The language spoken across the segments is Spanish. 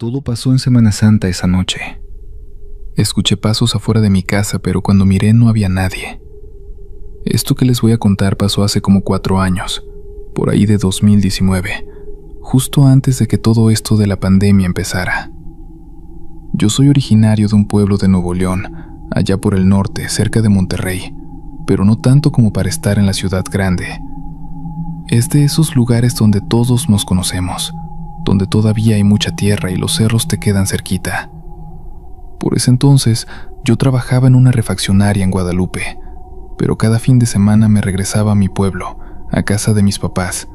Todo pasó en Semana Santa esa noche. Escuché pasos afuera de mi casa, pero cuando miré no había nadie. Esto que les voy a contar pasó hace como 4 años, por ahí de 2019, justo antes de que todo esto de la pandemia empezara. Yo soy originario de un pueblo de Nuevo León, allá por el norte, cerca de Monterrey, pero no tanto como para estar en la ciudad grande. Es de esos lugares donde todos nos conocemos, donde todavía hay mucha tierra y los cerros te quedan cerquita. Por ese entonces, yo trabajaba en una refaccionaria en Guadalupe, pero cada fin de semana me regresaba a mi pueblo, a casa de mis papás,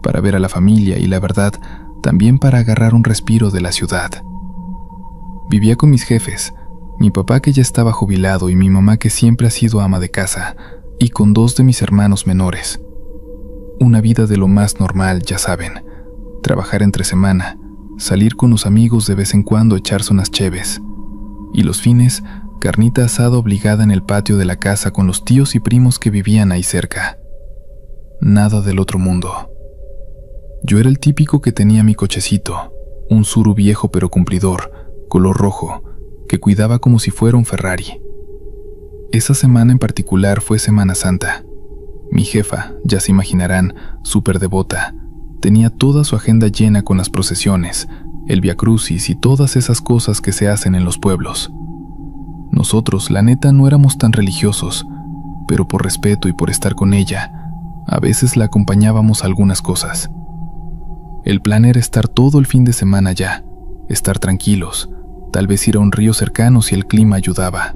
para ver a la familia y, la verdad, también para agarrar un respiro de la ciudad. Vivía con mis jefes, mi papá que ya estaba jubilado y mi mamá que siempre ha sido ama de casa, y con 2 de mis hermanos menores. Una vida de lo más normal, ya saben. Trabajar entre semana, salir con los amigos de vez en cuando a echarse unas cheves. Y los fines, carnita asada obligada en el patio de la casa con los tíos y primos que vivían ahí cerca. Nada del otro mundo. Yo era el típico que tenía mi cochecito, un Tsuru viejo pero cumplidor, color rojo, que cuidaba como si fuera un Ferrari. Esa semana en particular fue Semana Santa. Mi jefa, ya se imaginarán, súper devota, tenía toda su agenda llena con las procesiones, el viacrucis y todas esas cosas que se hacen en los pueblos. Nosotros, la neta, no éramos tan religiosos, pero por respeto y por estar con ella, a veces la acompañábamos a algunas cosas. El plan era estar todo el fin de semana allá, estar tranquilos, tal vez ir a un río cercano si el clima ayudaba.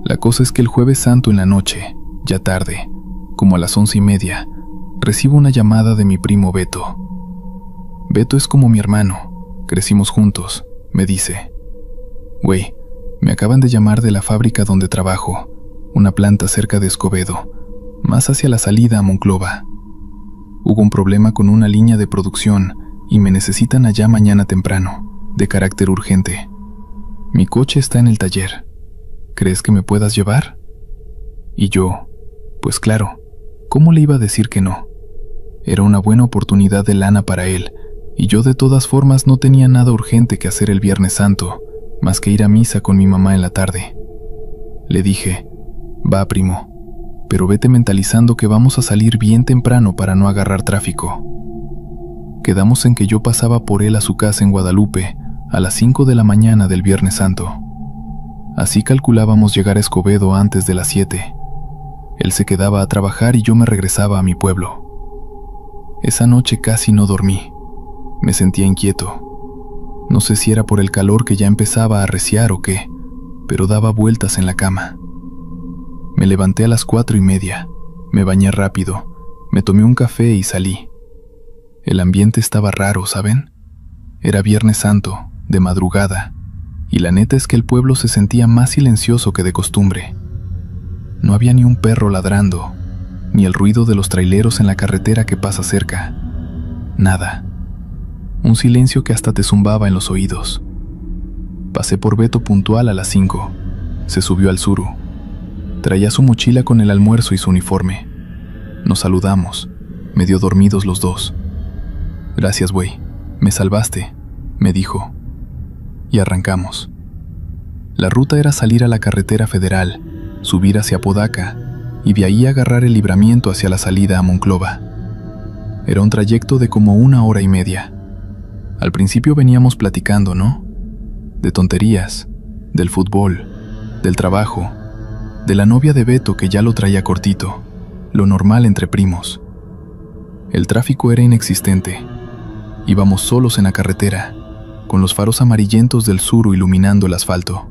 La cosa es que el Jueves Santo en la noche, ya tarde, como a las 11:30, recibo una llamada de mi primo Beto. Beto es como mi hermano, crecimos juntos, me dice: «Güey, me acaban de llamar de la fábrica donde trabajo, una planta cerca de Escobedo, más hacia la salida a Monclova. Hubo un problema con una línea de producción y me necesitan allá mañana temprano, de carácter urgente. Mi coche está en el taller. ¿Crees que me puedas llevar?» Y yo, pues claro, ¿cómo le iba a decir que no? Era una buena oportunidad de lana para él, y yo de todas formas no tenía nada urgente que hacer el Viernes Santo, más que ir a misa con mi mamá en la tarde. Le dije: «Va, primo, pero vete mentalizando que vamos a salir bien temprano para no agarrar tráfico». Quedamos en que yo pasaba por él a su casa en Guadalupe a las 5 de la mañana del Viernes Santo. Así calculábamos llegar a Escobedo antes de las 7. Él se quedaba a trabajar y yo me regresaba a mi pueblo. Esa noche casi no dormí. Me sentía inquieto. No sé si era por el calor que ya empezaba a arreciar o qué, pero daba vueltas en la cama. Me levanté a las 4:30, me bañé rápido, me tomé un café y salí. El ambiente estaba raro, ¿saben? Era Viernes Santo, de madrugada, y la neta es que el pueblo se sentía más silencioso que de costumbre. No había ni un perro ladrando, ni el ruido de los traileros en la carretera que pasa cerca. Nada. Un silencio que hasta te zumbaba en los oídos. Pasé por Beto puntual a las 5. Se subió al Tsuru. Traía su mochila con el almuerzo y su uniforme. Nos saludamos, medio dormidos los dos. «Gracias, güey, me salvaste», me dijo. Y arrancamos. La ruta era salir a la carretera federal, subir hacia Apodaca y de ahí agarrar el libramiento hacia la salida a Monclova. Era un trayecto de como 1 hora y media. Al principio veníamos platicando, ¿no? De tonterías, del fútbol, del trabajo, de la novia de Beto que ya lo traía cortito, lo normal entre primos. El tráfico era inexistente. Íbamos solos en la carretera, con los faros amarillentos del Tsuru iluminando el asfalto.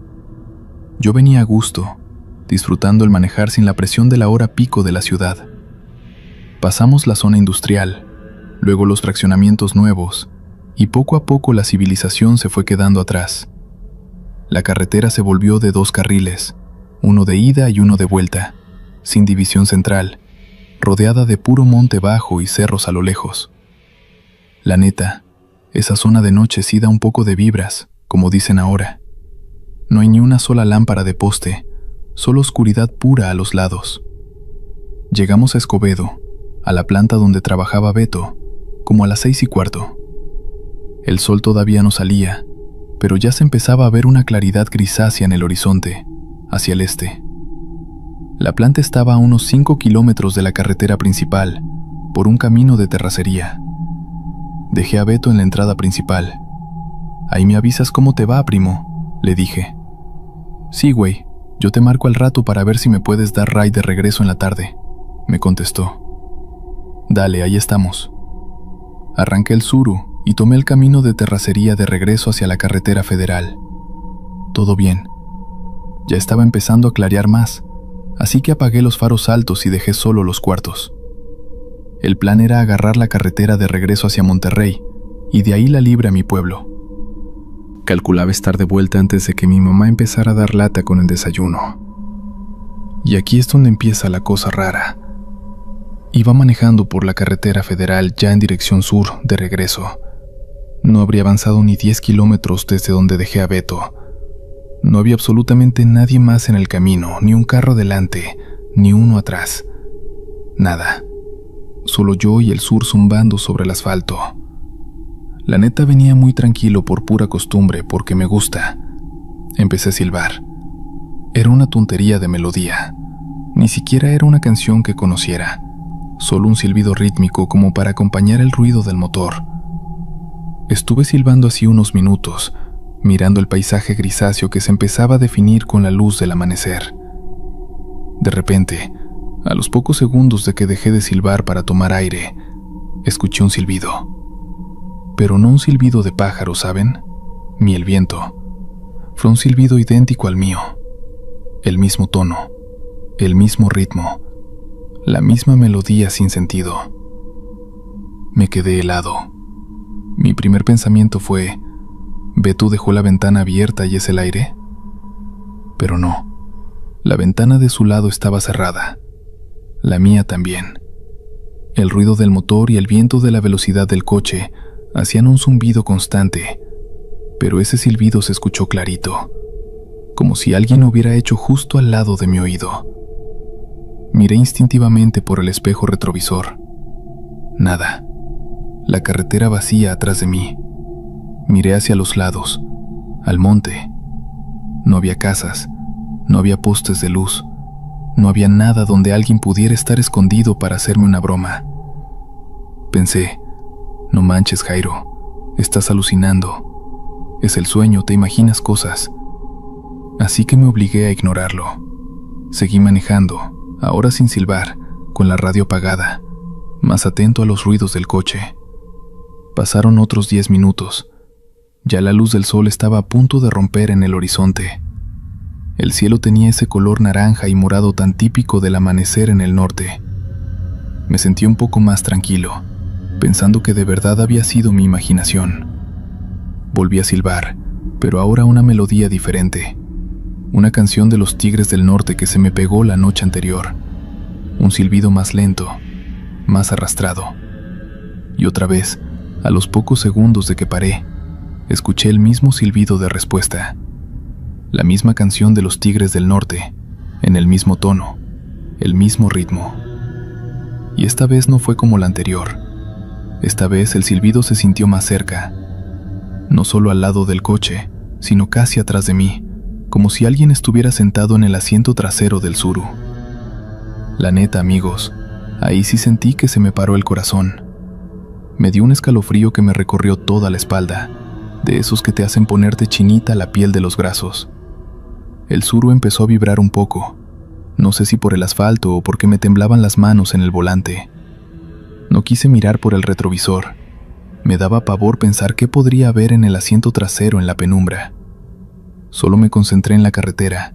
Yo venía a gusto, disfrutando el manejar sin la presión de la hora pico de la ciudad. Pasamos la zona industrial, luego los fraccionamientos nuevos, y poco a poco la civilización se fue quedando atrás. La carretera se volvió de 2 carriles, uno de ida y uno de vuelta, sin división central, rodeada de puro monte bajo y cerros a lo lejos. La neta, esa zona de noche sí da un poco de vibras, como dicen ahora. No hay ni una sola lámpara de poste, solo oscuridad pura a los lados. Llegamos a Escobedo, a la planta donde trabajaba Beto, como a las 6:15. El sol todavía no salía, pero ya se empezaba a ver una claridad grisácea en el horizonte, hacia el este. La planta estaba a unos 5 kilómetros de la carretera principal, por un camino de terracería. Dejé a Beto en la entrada principal. «Ahí me avisas cómo te va, primo», le dije. «Sí, güey, yo te marco al rato para ver si me puedes dar ride de regreso en la tarde», me contestó. «Dale, ahí estamos». Arranqué el Tsuru y tomé el camino de terracería de regreso hacia la carretera federal. Todo bien. Ya estaba empezando a clarear más, así que apagué los faros altos y dejé solo los cuartos. El plan era agarrar la carretera de regreso hacia Monterrey y de ahí la libre a mi pueblo. Calculaba estar de vuelta antes de que mi mamá empezara a dar lata con el desayuno. Y aquí es donde empieza la cosa rara. Iba manejando por la carretera federal ya en dirección sur, de regreso. No habría avanzado ni 10 kilómetros desde donde dejé a Beto. No había absolutamente nadie más en el camino, ni un carro delante, ni uno atrás. Nada. Solo yo y el sur zumbando sobre el asfalto. La neta venía muy tranquilo por pura costumbre, porque me gusta. Empecé a silbar. Era una tontería de melodía. Ni siquiera era una canción que conociera. Solo un silbido rítmico como para acompañar el ruido del motor. Estuve silbando así unos minutos, mirando el paisaje grisáceo que se empezaba a definir con la luz del amanecer. De repente, a los pocos segundos de que dejé de silbar para tomar aire, escuché un silbido. Pero no un silbido de pájaro, ¿saben? Ni el viento. Fue un silbido idéntico al mío. El mismo tono, el mismo ritmo, la misma melodía sin sentido. Me quedé helado. Mi primer pensamiento fue: ¿Beto dejó la ventana abierta y es el aire? Pero no. La ventana de su lado estaba cerrada. La mía también. El ruido del motor y el viento de la velocidad del coche hacían un zumbido constante, pero ese silbido se escuchó clarito, como si alguien lo hubiera hecho justo al lado de mi oído. Miré instintivamente por el espejo retrovisor. Nada. La carretera vacía atrás de mí. Miré hacia los lados, al monte. No había casas, no había postes de luz, no había nada donde alguien pudiera estar escondido para hacerme una broma. Pensé: no manches, Jairo, estás alucinando. Es el sueño, te imaginas cosas. Así que me obligué a ignorarlo. Seguí manejando, ahora sin silbar, con la radio apagada, más atento a los ruidos del coche. Pasaron otros 10 minutos. Ya la luz del sol estaba a punto de romper en el horizonte. El cielo tenía ese color naranja y morado tan típico del amanecer en el norte. Me sentí un poco más tranquilo, pensando que de verdad había sido mi imaginación. Volví a silbar, pero ahora una melodía diferente. Una canción de los Tigres del Norte que se me pegó la noche anterior. Un silbido más lento, más arrastrado. Y otra vez, a los pocos segundos de que paré, escuché el mismo silbido de respuesta. La misma canción de los Tigres del Norte, en el mismo tono, el mismo ritmo. Y esta vez no fue como la anterior. Esta vez el silbido se sintió más cerca. No solo al lado del coche, sino casi atrás de mí, como si alguien estuviera sentado en el asiento trasero del Tsuru. La neta, amigos, ahí sí sentí que se me paró el corazón. Me dio un escalofrío que me recorrió toda la espalda, de esos que te hacen ponerte chinita la piel de los brazos. El Tsuru empezó a vibrar un poco, no sé si por el asfalto o porque me temblaban las manos en el volante. No quise mirar por el retrovisor. Me daba pavor pensar qué podría haber en el asiento trasero en la penumbra. Solo me concentré en la carretera,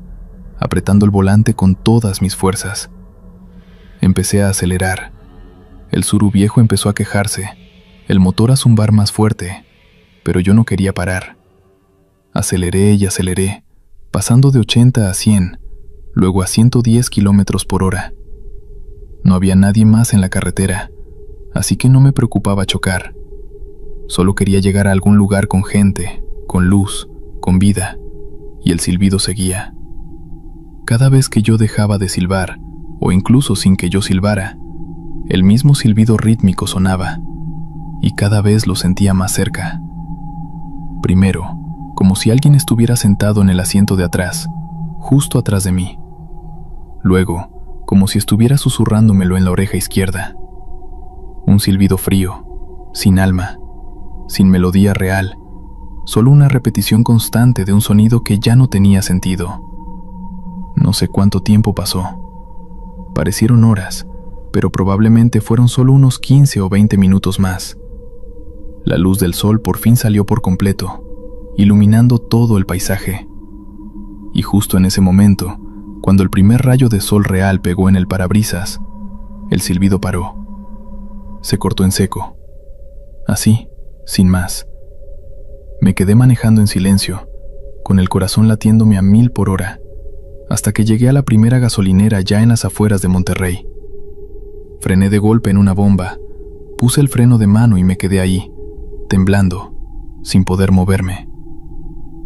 apretando el volante con todas mis fuerzas. Empecé a acelerar. El Tsuru viejo empezó a quejarse, el motor a zumbar más fuerte, pero yo no quería parar. Aceleré y aceleré, pasando de 80 a 100, luego a 110 kilómetros por hora. No había nadie más en la carretera, así que no me preocupaba chocar. Solo quería llegar a algún lugar con gente, con luz, con vida, y el silbido seguía. Cada vez que yo dejaba de silbar, o incluso sin que yo silbara, el mismo silbido rítmico sonaba, y cada vez lo sentía más cerca, Primero, como si alguien estuviera sentado en el asiento de atrás, justo atrás de mí. Luego, como si estuviera susurrándomelo en la oreja izquierda. Un silbido frío, sin alma, sin melodía real, solo una repetición constante de un sonido que ya no tenía sentido. No sé cuánto tiempo pasó. Parecieron horas, pero probablemente fueron solo unos 15 o 20 minutos más. La luz del sol por fin salió por completo, iluminando todo el paisaje. Y justo en ese momento, cuando el primer rayo de sol real pegó en el parabrisas, el silbido paró. Se cortó en seco. Así, sin más. Me quedé manejando en silencio, con el corazón latiéndome a 1000 por hora, hasta que llegué a la primera gasolinera ya en las afueras de Monterrey. Frené de golpe en una bomba, puse el freno de mano y me quedé ahí, temblando, sin poder moverme.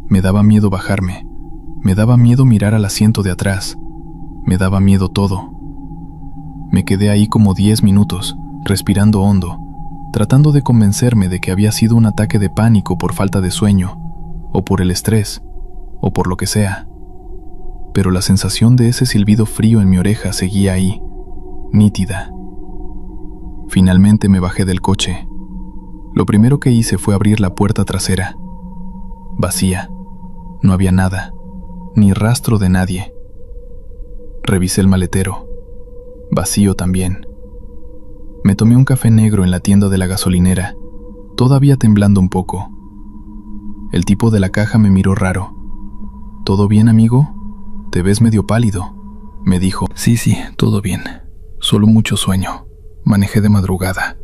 Me daba miedo bajarme, me daba miedo mirar al asiento de atrás, me daba miedo todo. Me quedé ahí como 10 minutos, respirando hondo, tratando de convencerme de que había sido un ataque de pánico por falta de sueño, o por el estrés, o por lo que sea. Pero la sensación de ese silbido frío en mi oreja seguía ahí, nítida. Finalmente me bajé del coche. Lo primero que hice fue abrir la puerta trasera. Vacía. No había nada, ni rastro de nadie. Revisé el maletero. Vacío también. Me tomé un café negro en la tienda de la gasolinera, todavía temblando un poco. El tipo de la caja me miró raro. ¿Todo bien, amigo? Te ves medio pálido, me dijo. Sí, todo bien. Solo mucho sueño. Manejé de madrugada.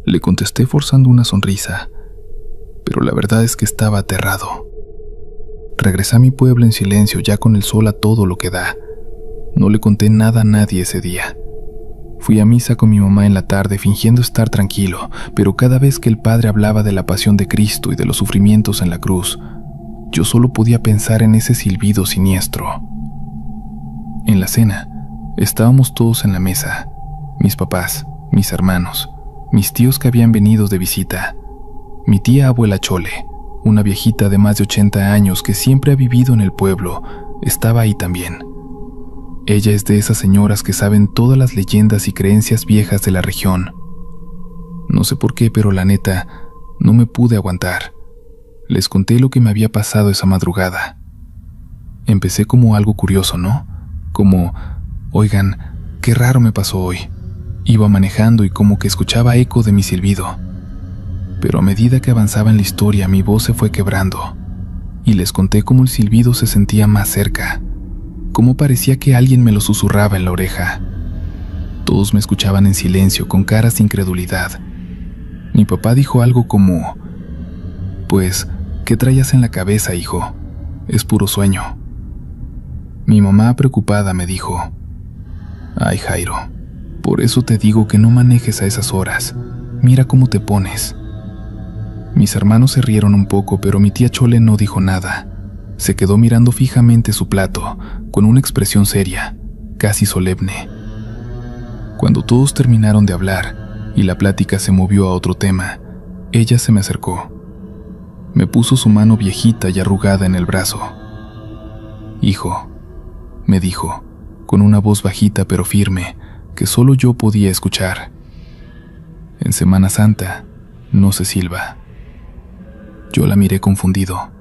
Le contesté forzando una sonrisa, pero la verdad es que estaba aterrado. Regresé a mi pueblo en silencio, ya con el sol a todo lo que da. No le conté nada a nadie ese día. Fui a misa con mi mamá en la tarde fingiendo estar tranquilo, pero cada vez que el padre hablaba de la pasión de Cristo y de los sufrimientos en la cruz, yo solo podía pensar en ese silbido siniestro. En la cena, estábamos todos en la mesa, mis papás, mis hermanos, mis tíos que habían venido de visita, mi tía abuela Chole, una viejita de más de 80 años que siempre ha vivido en el pueblo, estaba ahí también. Ella es de esas señoras que saben todas las leyendas y creencias viejas de la región. No sé por qué, pero la neta, no me pude aguantar. Les conté lo que me había pasado esa madrugada. Empecé como algo curioso, ¿no? Como, oigan, qué raro me pasó hoy. Iba manejando y como que escuchaba eco de mi silbido. Pero a medida que avanzaba en la historia, mi voz se fue quebrando. Y les conté cómo el silbido se sentía más cerca. Cómo parecía que alguien me lo susurraba en la oreja. Todos me escuchaban en silencio, con caras de incredulidad. Mi papá dijo algo como, pues, ¿qué traías en la cabeza, hijo? Es puro sueño. Mi mamá, preocupada, me dijo, ay, Jairo, por eso te digo que no manejes a esas horas. Mira cómo te pones. Mis hermanos se rieron un poco, pero mi tía Chole no dijo nada. Se quedó mirando fijamente su plato, con una expresión seria, casi solemne. Cuando todos terminaron de hablar y la plática se movió a otro tema, ella se me acercó. Me puso su mano viejita y arrugada en el brazo. Hijo, me dijo, con una voz bajita pero firme, que solo yo podía escuchar. En Semana Santa no se silba. Yo la miré confundido.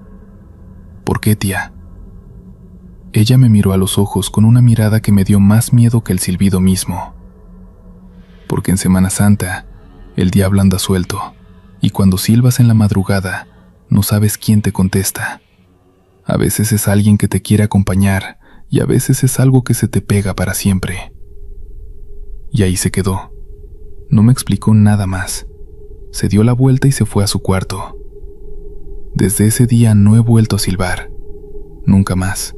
¿Por qué, tía? Ella me miró a los ojos con una mirada que me dio más miedo que el silbido mismo. Porque en Semana Santa, el diablo anda suelto, y cuando silbas en la madrugada, no sabes quién te contesta. A veces es alguien que te quiere acompañar, y a veces es algo que se te pega para siempre. Y ahí se quedó. No me explicó nada más. Se dio la vuelta y se fue a su cuarto. Desde ese día no he vuelto a silbar. Nunca más.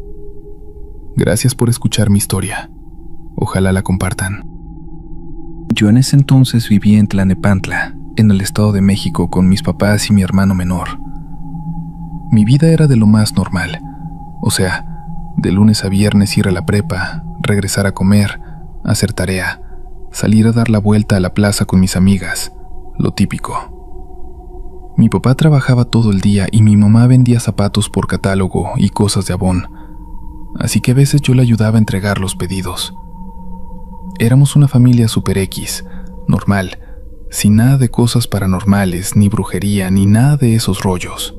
Gracias por escuchar mi historia. Ojalá la compartan. Yo en ese entonces vivía en Tlanepantla, en el Estado de México, con mis papás y mi hermano menor. Mi vida era de lo más normal. O sea, de lunes a viernes ir a la prepa, regresar a comer, hacer tarea, salir a dar la vuelta a la plaza con mis amigas, lo típico. Mi papá trabajaba todo el día y mi mamá vendía zapatos por catálogo y cosas de Avon, así que a veces yo le ayudaba a entregar los pedidos. Éramos una familia super X, normal, sin nada de cosas paranormales, ni brujería, ni nada de esos rollos.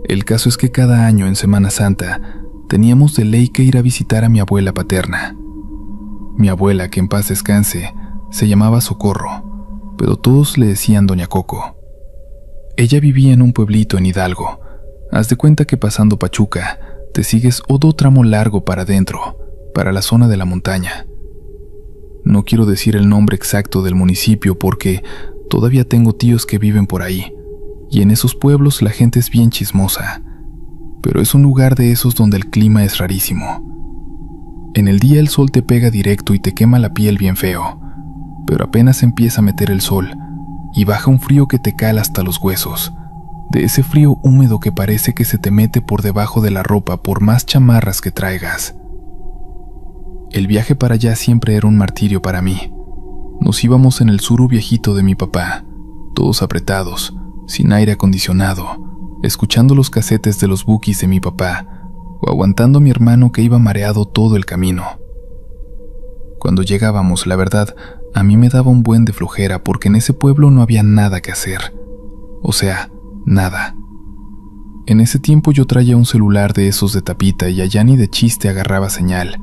El caso es que cada año en Semana Santa teníamos de ley que ir a visitar a mi abuela paterna. Mi abuela, que en paz descanse, se llamaba Socorro, pero todos le decían Doña Coco. Ella vivía en un pueblito en Hidalgo. Haz de cuenta que pasando Pachuca, te sigues otro tramo largo para adentro, para la zona de la montaña. No quiero decir el nombre exacto del municipio porque todavía tengo tíos que viven por ahí, y en esos pueblos la gente es bien chismosa, pero es un lugar de esos donde el clima es rarísimo. En el día el sol te pega directo y te quema la piel bien feo, pero apenas empieza a meter el sol y baja un frío que te cala hasta los huesos, de ese frío húmedo que parece que se te mete por debajo de la ropa por más chamarras que traigas. El viaje para allá siempre era un martirio para mí. Nos íbamos en el suru viejito de mi papá, todos apretados, sin aire acondicionado, escuchando los casetes de los bookies de mi papá, o aguantando a mi hermano que iba mareado todo el camino. Cuando llegábamos, la verdad, a mí me daba un buen de flojera porque en ese pueblo no había nada que hacer. O sea, nada. En ese tiempo yo traía un celular de esos de tapita y allá ni de chiste agarraba señal.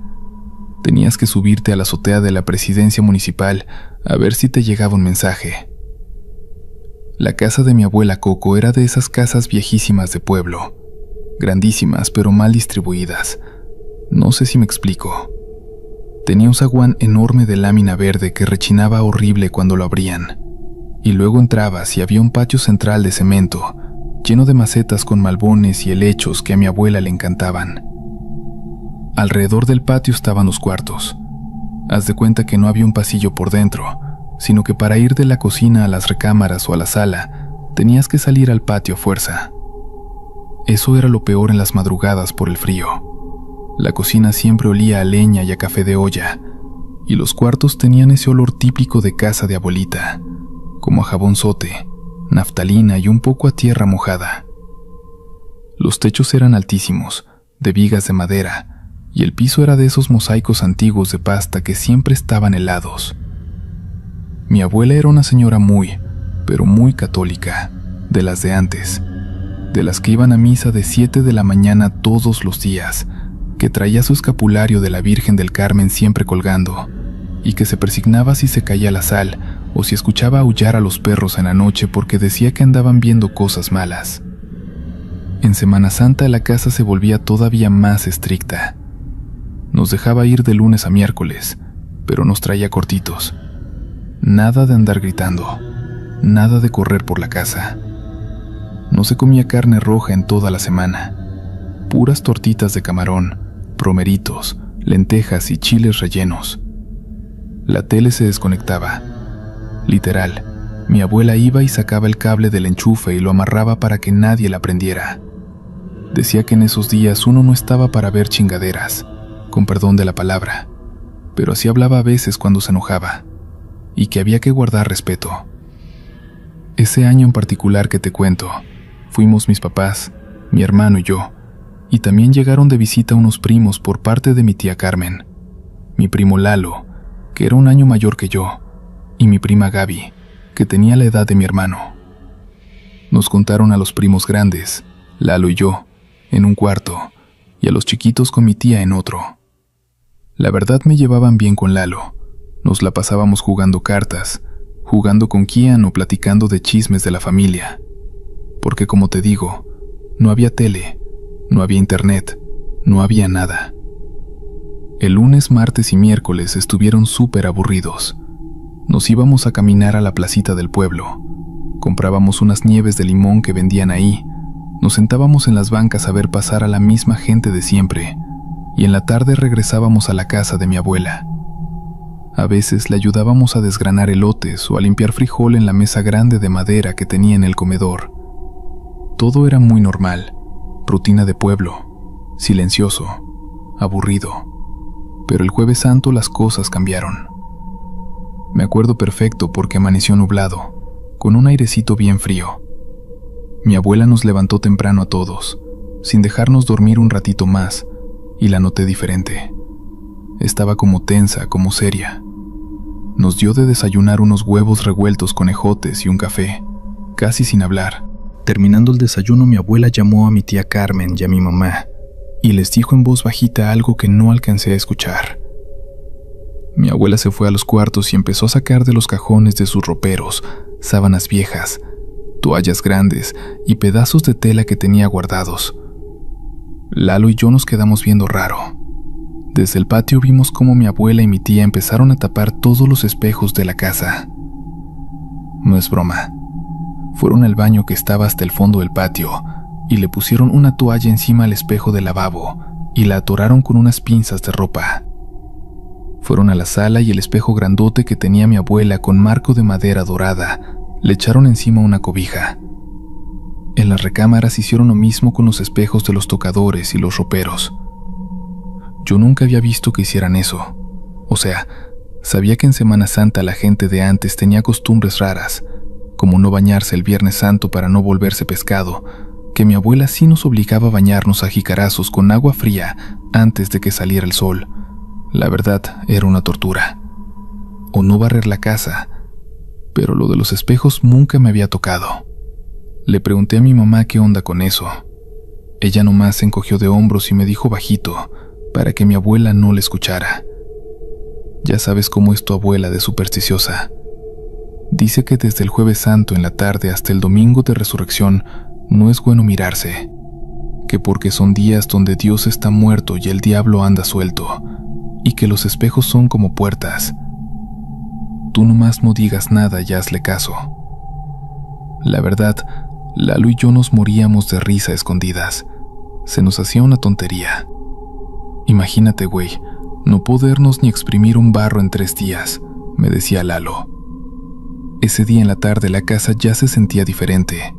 Tenías que subirte a la azotea de la presidencia municipal a ver si te llegaba un mensaje. La casa de mi abuela Coco era de esas casas viejísimas de pueblo, grandísimas pero mal distribuidas. No sé si me explico. Tenía un zaguán enorme de lámina verde que rechinaba horrible cuando lo abrían, y luego entrabas y había un patio central de cemento, lleno de macetas con malbones y helechos que a mi abuela le encantaban. Alrededor del patio estaban los cuartos. Haz de cuenta que no había un pasillo por dentro, sino que para ir de la cocina a las recámaras o a la sala, tenías que salir al patio a fuerza. Eso era lo peor en las madrugadas por el frío. La cocina siempre olía a leña y a café de olla, y los cuartos tenían ese olor típico de casa de abuelita, como a jabonzote, naftalina y un poco a tierra mojada. Los techos eran altísimos, de vigas de madera, y el piso era de esos mosaicos antiguos de pasta que siempre estaban helados. Mi abuela era una señora muy, pero muy católica, de las de antes, de las que iban a misa de 7 de la mañana todos los días, que traía su escapulario de la Virgen del Carmen siempre colgando, y que se persignaba si se caía la sal o si escuchaba aullar a los perros en la noche porque decía que andaban viendo cosas malas. En Semana Santa la casa se volvía todavía más estricta. Nos dejaba ir de lunes a miércoles, pero nos traía cortitos. Nada de andar gritando, nada de correr por la casa. No se comía carne roja en toda la semana. Puras tortitas de camarón, romeritos, lentejas y chiles rellenos. La tele se desconectaba. Literal, mi abuela iba y sacaba el cable del enchufe y lo amarraba para que nadie la prendiera. Decía que en esos días uno no estaba para ver chingaderas, con perdón de la palabra, pero así hablaba a veces cuando se enojaba, y que había que guardar respeto. Ese año en particular que te cuento, fuimos mis papás, mi hermano y yo, y también llegaron de visita unos primos por parte de mi tía Carmen, mi primo Lalo, que era un año mayor que yo, y mi prima Gaby, que tenía la edad de mi hermano. Nos contaron a los primos grandes, Lalo y yo, en un cuarto, y a los chiquitos con mi tía en otro. La verdad me llevaban bien con Lalo. Nos la pasábamos jugando cartas, jugando con Kian o platicando de chismes de la familia. Porque como te digo, no había tele, no había internet, no había nada. El lunes, martes y miércoles estuvieron súper aburridos. Nos íbamos a caminar a la placita del pueblo. Comprábamos unas nieves de limón que vendían ahí. Nos sentábamos en las bancas a ver pasar a la misma gente de siempre, y en la tarde regresábamos a la casa de mi abuela. A veces le ayudábamos a desgranar elotes o a limpiar frijol en la mesa grande de madera que tenía en el comedor. Todo era muy normal, rutina de pueblo, silencioso, aburrido. Pero el Jueves Santo las cosas cambiaron. Me acuerdo perfecto porque amaneció nublado, con un airecito bien frío, Mi abuela nos levantó temprano a todos, sin dejarnos dormir un ratito más, y la noté diferente. Estaba como tensa, como seria. Nos dio de desayunar unos huevos revueltos con ejotes y un café, casi sin hablar. Terminando el desayuno, mi abuela llamó a mi tía Carmen y a mi mamá, y les dijo en voz bajita algo que no alcancé a escuchar. Mi abuela se fue a los cuartos y empezó a sacar de los cajones de sus roperos sábanas viejas, toallas grandes y pedazos de tela que tenía guardados. Lalo y yo nos quedamos viendo raro. Desde el patio vimos cómo mi abuela y mi tía empezaron a tapar todos los espejos de la casa. No es broma. Fueron al baño que estaba hasta el fondo del patio y le pusieron una toalla encima al espejo del lavabo y la atoraron con unas pinzas de ropa. Fueron a la sala y el espejo grandote que tenía mi abuela con marco de madera dorada le echaron encima una cobija. En las recámaras hicieron lo mismo con los espejos de los tocadores y los roperos. Yo nunca había visto que hicieran eso. O sea, sabía que en Semana Santa la gente de antes tenía costumbres raras, como no bañarse el Viernes Santo para no volverse pescado, que mi abuela sí nos obligaba a bañarnos a jicarazos con agua fría antes de que saliera el sol. La verdad, era una tortura. O no barrer la casa, pero lo de los espejos nunca me había tocado. Le pregunté a mi mamá qué onda con eso. Ella nomás se encogió de hombros y me dijo bajito, para que mi abuela no le escuchara. Ya sabes cómo es tu abuela de supersticiosa. Dice que desde el Jueves Santo en la tarde hasta el Domingo de Resurrección no es bueno mirarse, que porque son días donde Dios está muerto y el diablo anda suelto, y que los espejos son como puertas. Tú nomás no digas nada y hazle caso. La verdad, Lalo y yo nos moríamos de risa a escondidas. Se nos hacía una tontería. Imagínate, güey, no podernos ni exprimir un barro en 3 días, me decía Lalo. Ese día en la tarde la casa ya se sentía diferente.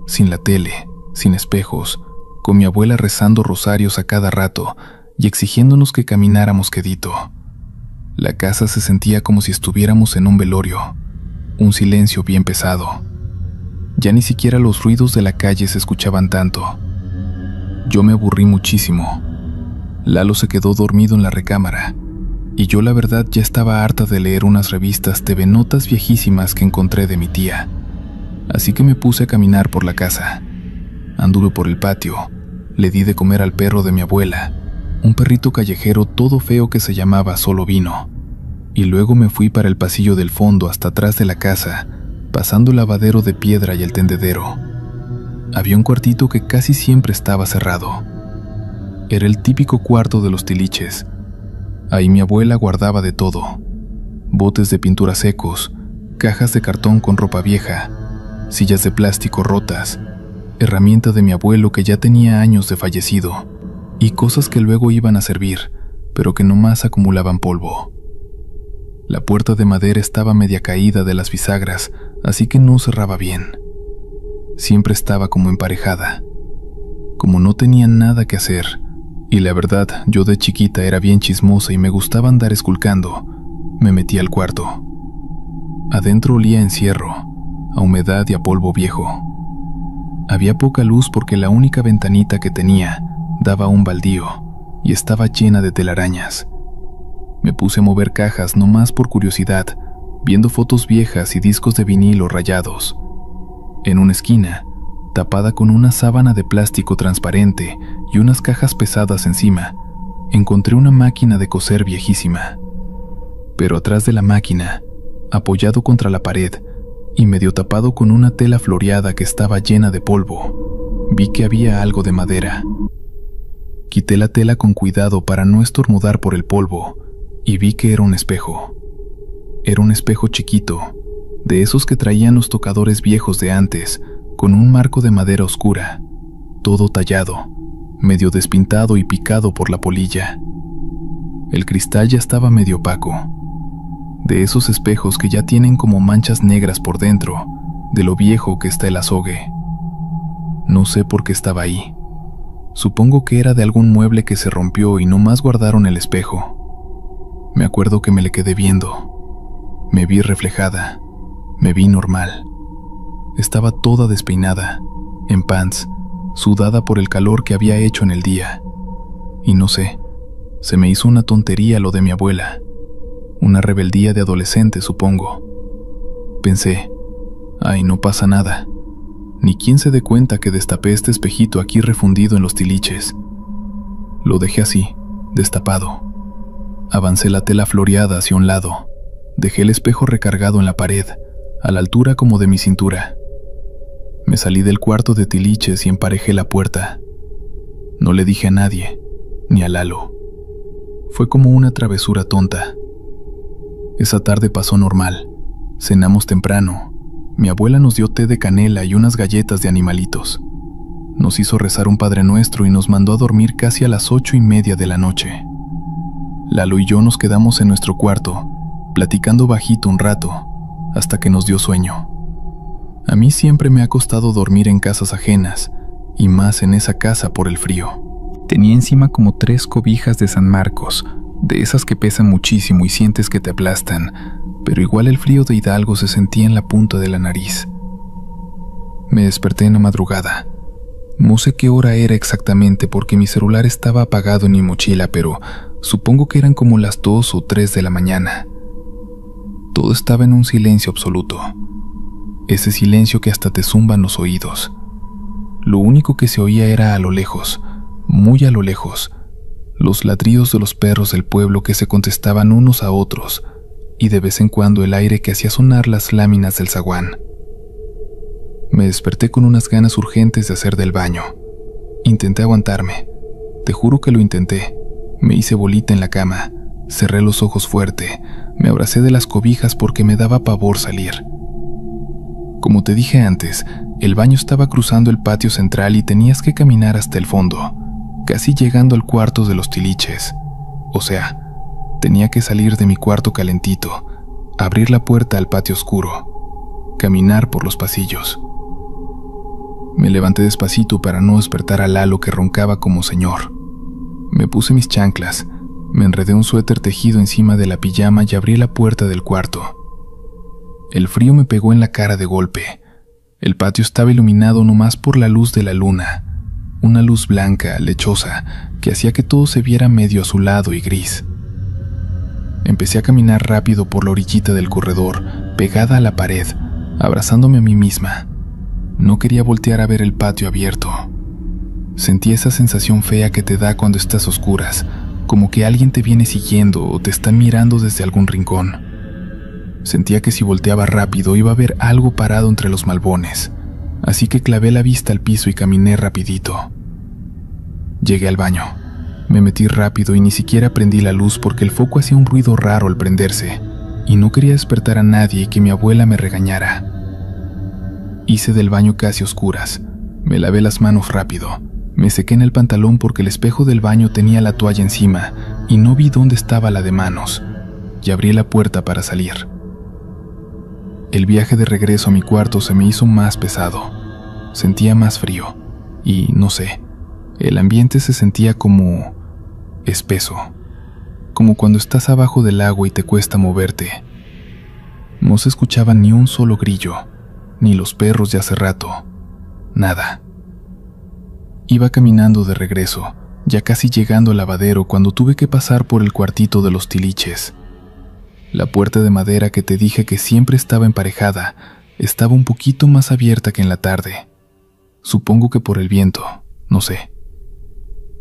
Sin la tele, sin espejos, con mi abuela rezando rosarios a cada rato y exigiéndonos que camináramos quedito. La casa se sentía como si estuviéramos en un velorio, un silencio bien pesado. Ya ni siquiera los ruidos de la calle se escuchaban tanto. Yo me aburrí muchísimo. Lalo se quedó dormido en la recámara, y yo la verdad ya estaba harta de leer unas revistas TV Notas viejísimas que encontré de mi tía. Así que me puse a caminar por la casa. Anduve por el patio, le di de comer al perro de mi abuela, un perrito callejero todo feo que se llamaba Solo Vino, y luego me fui para el pasillo del fondo hasta atrás de la casa, pasando el lavadero de piedra y el tendedero. Había un cuartito que casi siempre estaba cerrado. Era el típico cuarto de los tiliches. Ahí mi abuela guardaba de todo: botes de pintura secos, cajas de cartón con ropa vieja, sillas de plástico rotas, herramienta de mi abuelo que ya tenía años de fallecido, y cosas que luego iban a servir, pero que nomás acumulaban polvo. La puerta de madera estaba media caída de las bisagras, así que no cerraba bien. Siempre estaba como emparejada. Como no tenía nada que hacer, y la verdad, yo de chiquita era bien chismosa y me gustaba andar esculcando, me metí al cuarto. Adentro olía a encierro, a humedad y a polvo viejo. Había poca luz porque la única ventanita que tenía daba a un baldío y estaba llena de telarañas. Me puse a mover cajas nomás por curiosidad, viendo fotos viejas y discos de vinilo rayados. En una esquina, tapada con una sábana de plástico transparente y unas cajas pesadas encima, encontré una máquina de coser viejísima. Pero atrás de la máquina, apoyado contra la pared y medio tapado con una tela floreada que estaba llena de polvo, vi que había algo de madera. Quité la tela con cuidado para no estornudar por el polvo y vi que era un espejo. Era un espejo chiquito, de esos que traían los tocadores viejos de antes, con un marco de madera oscura, todo tallado, medio despintado y picado por la polilla. El cristal ya estaba medio opaco, de esos espejos que ya tienen como manchas negras por dentro, de lo viejo que está el azogue. No sé por qué estaba ahí. Supongo que era de algún mueble que se rompió y nomás guardaron el espejo. Me acuerdo que me le quedé viendo. Me vi reflejada. Me vi normal. Estaba toda despeinada, en pants, sudada por el calor que había hecho en el día. Y no sé, se me hizo una tontería lo de mi abuela, una rebeldía de adolescente, supongo. Pensé, ay, no pasa nada, ni quien se dé cuenta que destapé este espejito aquí refundido en los tiliches. Lo dejé así, destapado. Avancé la tela floreada hacia un lado, dejé el espejo recargado en la pared, a la altura como de mi cintura. Me salí del cuarto de tiliches y emparejé la puerta. No le dije a nadie, ni a Lalo. Fue como una travesura tonta. Esa tarde pasó normal. Cenamos temprano. Mi abuela nos dio té de canela y unas galletas de animalitos. Nos hizo rezar un Padre Nuestro y nos mandó a dormir casi a las 8:30 de la noche. Lalo y yo nos quedamos en nuestro cuarto, platicando bajito un rato, hasta que nos dio sueño. A mí siempre me ha costado dormir en casas ajenas, y más en esa casa por el frío. Tenía encima como 3 cobijas de San Marcos, de esas que pesan muchísimo y sientes que te aplastan, pero igual el frío de Hidalgo se sentía en la punta de la nariz. Me desperté en la madrugada. No sé qué hora era exactamente porque mi celular estaba apagado en mi mochila, pero supongo que eran como las 2 o 3 de la mañana. Todo estaba en un silencio absoluto. Ese silencio que hasta te zumban los oídos. Lo único que se oía era a lo lejos, muy a lo lejos, los ladridos de los perros del pueblo que se contestaban unos a otros, y de vez en cuando el aire que hacía sonar las láminas del zaguán. Me desperté con unas ganas urgentes de hacer del baño. Intenté aguantarme. Te juro que lo intenté. Me hice bolita en la cama, cerré los ojos fuerte, me abracé de las cobijas porque me daba pavor salir. Como te dije antes, el baño estaba cruzando el patio central y tenías que caminar hasta el fondo, casi llegando al cuarto de los tiliches. O sea, tenía que salir de mi cuarto calentito, abrir la puerta al patio oscuro, caminar por los pasillos. Me levanté despacito para no despertar a Lalo, que roncaba como señor. Me puse mis chanclas, me enredé un suéter tejido encima de la pijama y abrí la puerta del cuarto. El frío me pegó en la cara de golpe. El patio estaba iluminado nomás por la luz de la luna, una luz blanca, lechosa, que hacía que todo se viera medio azulado y gris. Empecé a caminar rápido por la orillita del corredor, pegada a la pared, abrazándome a mí misma. No quería voltear a ver el patio abierto. Sentí esa sensación fea que te da cuando estás a oscuras, como que alguien te viene siguiendo o te está mirando desde algún rincón. Sentía que si volteaba rápido iba a ver algo parado entre los malbones, así que clavé la vista al piso y caminé rapidito. Llegué al baño. Me metí rápido y ni siquiera prendí la luz porque el foco hacía un ruido raro al prenderse, y no quería despertar a nadie y que mi abuela me regañara. Hice del baño casi oscuras. Me lavé las manos rápido. Me sequé en el pantalón porque el espejo del baño tenía la toalla encima y no vi dónde estaba la de manos, y abrí la puerta para salir. El viaje de regreso a mi cuarto se me hizo más pesado. Sentía más frío y, no sé, el ambiente se sentía como espeso, como cuando estás abajo del agua y te cuesta moverte. No se escuchaba ni un solo grillo, ni los perros de hace rato, nada. Iba caminando de regreso, ya casi llegando al lavadero, cuando tuve que pasar por el cuartito de los tiliches. La puerta de madera que te dije que siempre estaba emparejada, estaba un poquito más abierta que en la tarde. Supongo que por el viento, no sé.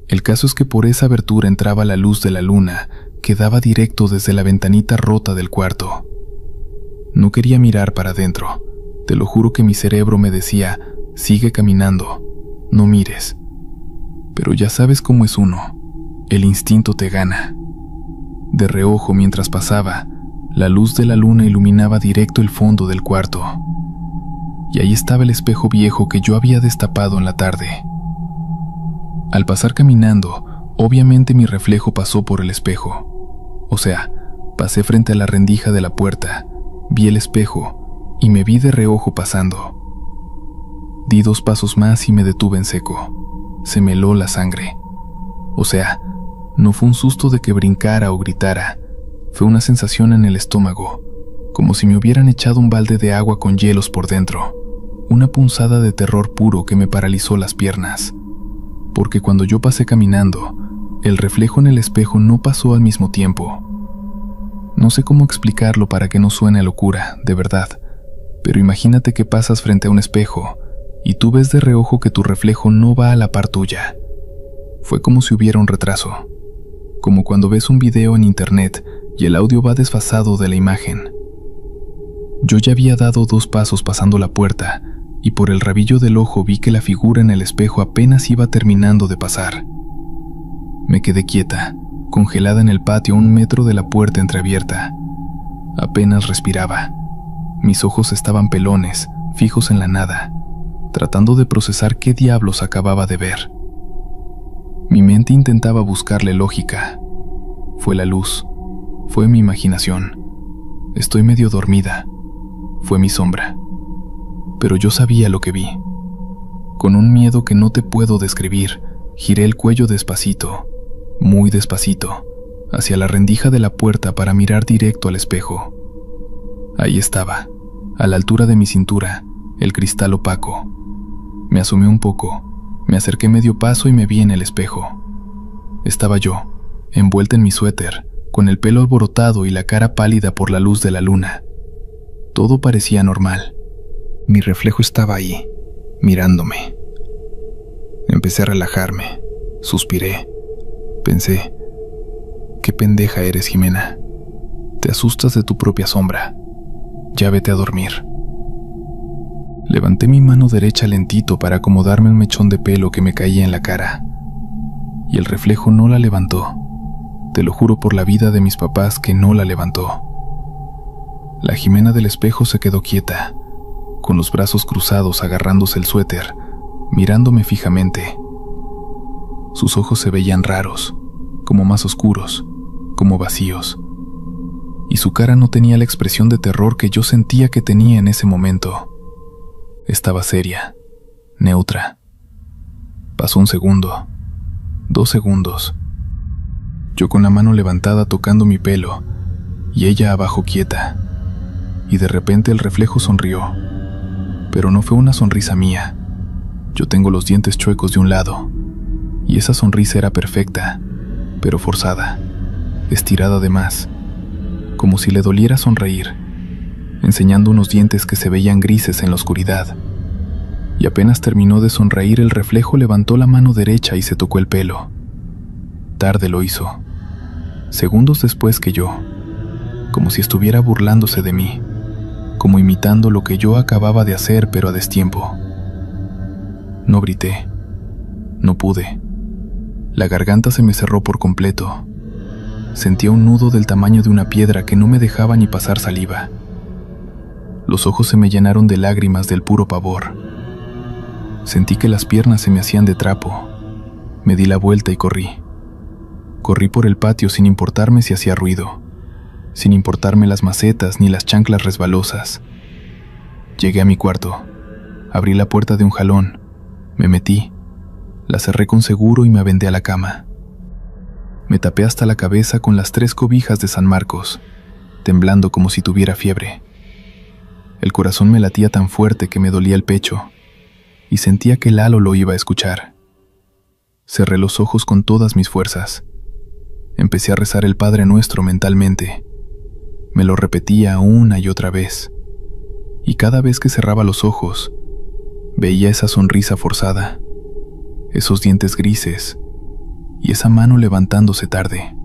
El caso es que por esa abertura entraba la luz de la luna, que daba directo desde la ventanita rota del cuarto. No quería mirar para adentro. Te lo juro que mi cerebro me decía, sigue caminando, no mires. Pero ya sabes cómo es uno, el instinto te gana. De reojo, mientras pasaba, la luz de la luna iluminaba directo el fondo del cuarto. Y ahí estaba el espejo viejo que yo había destapado en la tarde. Al pasar caminando, obviamente mi reflejo pasó por el espejo. O sea, pasé frente a la rendija de la puerta, vi el espejo y me vi de reojo pasando. Di 2 pasos más y me detuve en seco. Se me heló la sangre. O sea, no fue un susto de que brincara o gritara, fue una sensación en el estómago, como si me hubieran echado un balde de agua con hielos por dentro. una punzada de terror puro que me paralizó las piernas, porque cuando yo pasé caminando, el reflejo en el espejo no pasó al mismo tiempo. No sé cómo explicarlo para que no suene a locura, de verdad, pero imagínate que pasas frente a un espejo y tú ves de reojo que tu reflejo no va a la par tuya. Fue como si hubiera un retraso, como cuando ves un video en internet y el audio va desfasado de la imagen. Yo ya había dado 2 pasos pasando la puerta y por el rabillo del ojo vi que la figura en el espejo apenas iba terminando de pasar. Me quedé quieta, congelada en el patio a 1 metro de la puerta entreabierta. Apenas respiraba. Mis ojos estaban pelones, fijos en la nada, tratando de procesar qué diablos acababa de ver. Mi mente intentaba buscarle lógica. Fue la luz, fue mi imaginación. Estoy medio dormida. Fue mi sombra. Pero yo sabía lo que vi. Con un miedo que no te puedo describir, giré el cuello despacito, muy despacito, hacia la rendija de la puerta para mirar directo al espejo. Ahí estaba, a la altura de mi cintura, el cristal opaco. Me asomé un poco, me acerqué medio paso y me vi en el espejo. Estaba yo, envuelta en mi suéter, con el pelo alborotado y la cara pálida por la luz de la luna. Todo parecía normal. Mi reflejo estaba ahí, mirándome. Empecé a relajarme, suspiré. Pensé, qué pendeja eres, Jimena. Te asustas de tu propia sombra. Ya vete a dormir. Levanté mi mano derecha lentito para acomodarme el mechón de pelo que me caía en la cara. Y el reflejo no la levantó. Te lo juro por la vida de mis papás que no la levantó. La Jimena del espejo se quedó quieta, con los brazos cruzados agarrándose el suéter, mirándome fijamente. Sus ojos se veían raros, como más oscuros, como vacíos. Y su cara no tenía la expresión de terror que yo sentía que tenía en ese momento. Estaba seria, neutra. Pasó 1 segundo, 2 segundos. Yo con la mano levantada tocando mi pelo, y ella abajo quieta. Y de repente el reflejo sonrió. Pero no fue una sonrisa mía. Yo tengo los dientes chuecos de un lado, y esa sonrisa era perfecta, pero forzada, estirada de más, como si le doliera sonreír, enseñando unos dientes que se veían grises en la oscuridad. Y apenas terminó de sonreír, el reflejo levantó la mano derecha y se tocó el pelo. Tarde lo hizo, segundos después que yo, como si estuviera burlándose de mí, como imitando lo que yo acababa de hacer pero a destiempo. No grité, no pude. La garganta se me cerró por completo. Sentía un nudo del tamaño de una piedra que no me dejaba ni pasar saliva. Los ojos se me llenaron de lágrimas del puro pavor. Sentí que las piernas se me hacían de trapo. Me di la vuelta y corrí. Corrí por el patio sin importarme si hacía ruido, sin importarme las macetas ni las chanclas resbalosas. Llegué a mi cuarto, abrí la puerta de un jalón, me metí, la cerré con seguro y me aventé a la cama. Me tapé hasta la cabeza con las 3 cobijas de San Marcos, temblando como si tuviera fiebre. El corazón me latía tan fuerte que me dolía el pecho, y sentía que Lalo lo iba a escuchar. Cerré los ojos con todas mis fuerzas. Empecé a rezar el Padre Nuestro mentalmente. Me lo repetía una y otra vez, y cada vez que cerraba los ojos, veía esa sonrisa forzada, esos dientes grises y esa mano levantándose tarde.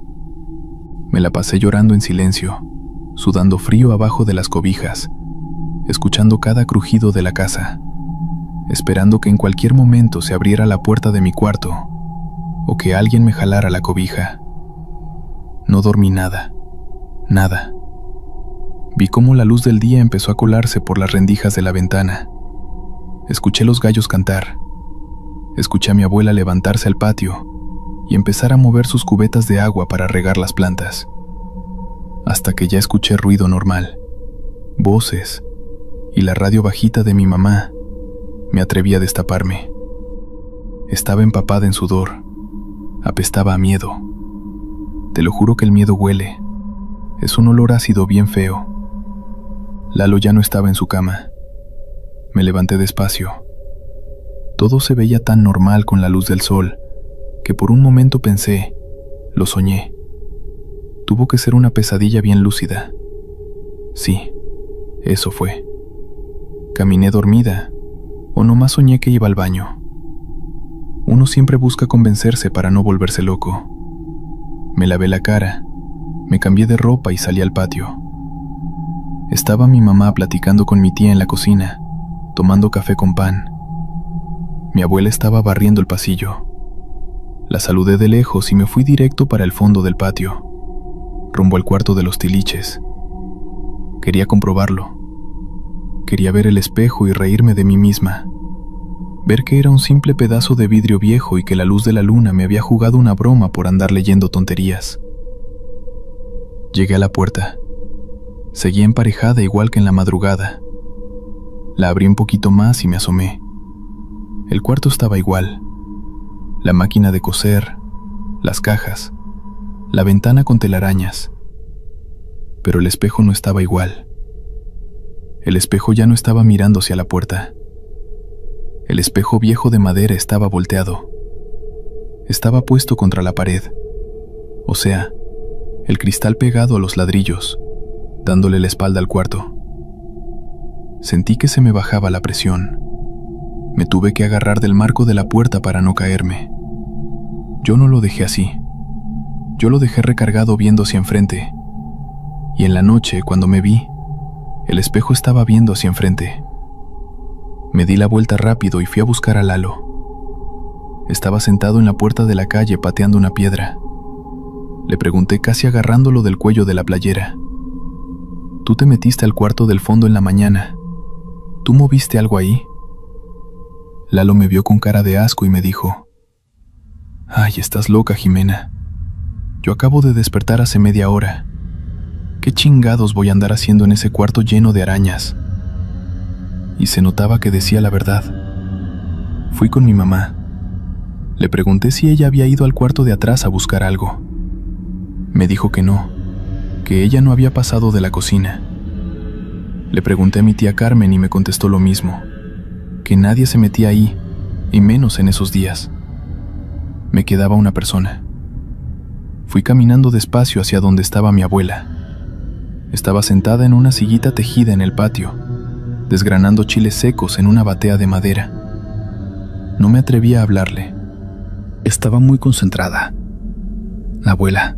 Me la pasé llorando en silencio, sudando frío abajo de las cobijas, escuchando cada crujido de la casa, esperando que en cualquier momento se abriera la puerta de mi cuarto o que alguien me jalara la cobija. No dormí nada, nada. Vi cómo la luz del día empezó a colarse por las rendijas de la ventana. Escuché los gallos cantar. Escuché a mi abuela levantarse al patio y empezar a mover sus cubetas de agua para regar las plantas. Hasta que ya escuché ruido normal, voces y la radio bajita de mi mamá. Me atreví a destaparme. Estaba empapada en sudor. Apestaba a miedo. Te lo juro que el miedo huele. Es un olor ácido bien feo. Lalo ya no estaba en su cama. Me levanté despacio. Todo se veía tan normal con la luz del sol, que por un momento pensé, lo soñé. Tuvo que ser una pesadilla bien lúcida. Sí, eso fue. Caminé dormida, o nomás soñé que iba al baño. Uno siempre busca convencerse para no volverse loco. Me lavé la cara, me cambié de ropa y salí al patio. Estaba mi mamá platicando con mi tía en la cocina, tomando café con pan. Mi abuela estaba barriendo el pasillo. La saludé de lejos y me fui directo para el fondo del patio, rumbo al cuarto de los tiliches. Quería comprobarlo. Quería ver el espejo y reírme de mí misma. Ver que era un simple pedazo de vidrio viejo y que la luz de la luna me había jugado una broma por andar leyendo tonterías. Llegué a la puerta. Seguía emparejada igual que en la madrugada. La abrí un poquito más y me asomé. El cuarto estaba igual. La máquina de coser, las cajas, la ventana con telarañas. Pero el espejo no estaba igual. El espejo ya no estaba mirando hacia la puerta. El espejo viejo de madera estaba volteado. Estaba puesto contra la pared. O sea, el cristal pegado a los ladrillos, dándole la espalda al cuarto. Sentí que se me bajaba la presión. Me tuve que agarrar del marco de la puerta para no caerme. Yo no lo dejé así. Yo lo dejé recargado viendo hacia enfrente. Y en la noche, cuando me vi, el espejo estaba viendo hacia enfrente. Me di la vuelta rápido y fui a buscar a Lalo. Estaba sentado en la puerta de la calle pateando una piedra. Le pregunté casi agarrándolo del cuello de la playera. «Tú te metiste al cuarto del fondo en la mañana. ¿Tú moviste algo ahí?» Lalo me vio con cara de asco y me dijo: «Ay, estás loca, Jimena. Yo acabo de despertar hace media hora. ¿Qué chingados voy a andar haciendo en ese cuarto lleno de arañas?» Y se notaba que decía la verdad. Fui con mi mamá. Le pregunté si ella había ido al cuarto de atrás a buscar algo. Me dijo que no, que ella no había pasado de la cocina. Le pregunté a mi tía Carmen y me contestó lo mismo, que nadie se metía ahí, y menos en esos días. Me quedaba una persona. Fui caminando despacio hacia donde estaba mi abuela. Estaba sentada en una sillita tejida en el patio, desgranando chiles secos en una batea de madera. No me atrevía a hablarle. Estaba muy concentrada. «Abuela»,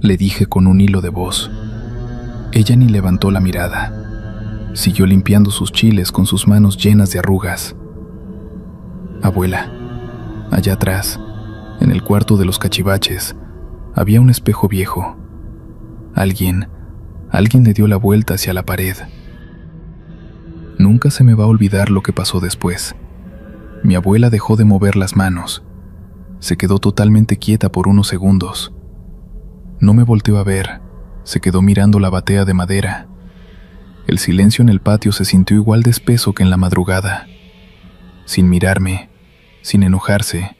le dije con un hilo de voz. Ella ni levantó la mirada. Siguió limpiando sus chiles con sus manos llenas de arrugas. «Abuela, allá atrás, en el cuarto de los cachivaches, había un espejo viejo. Alguien le dio la vuelta hacia la pared». Nunca se me va a olvidar lo que pasó después. Mi abuela dejó de mover las manos. Se quedó totalmente quieta por unos segundos. No me volteó a ver, se quedó mirando la batea de madera. El silencio en el patio se sintió igual de espeso que en la madrugada. Sin mirarme, sin enojarse,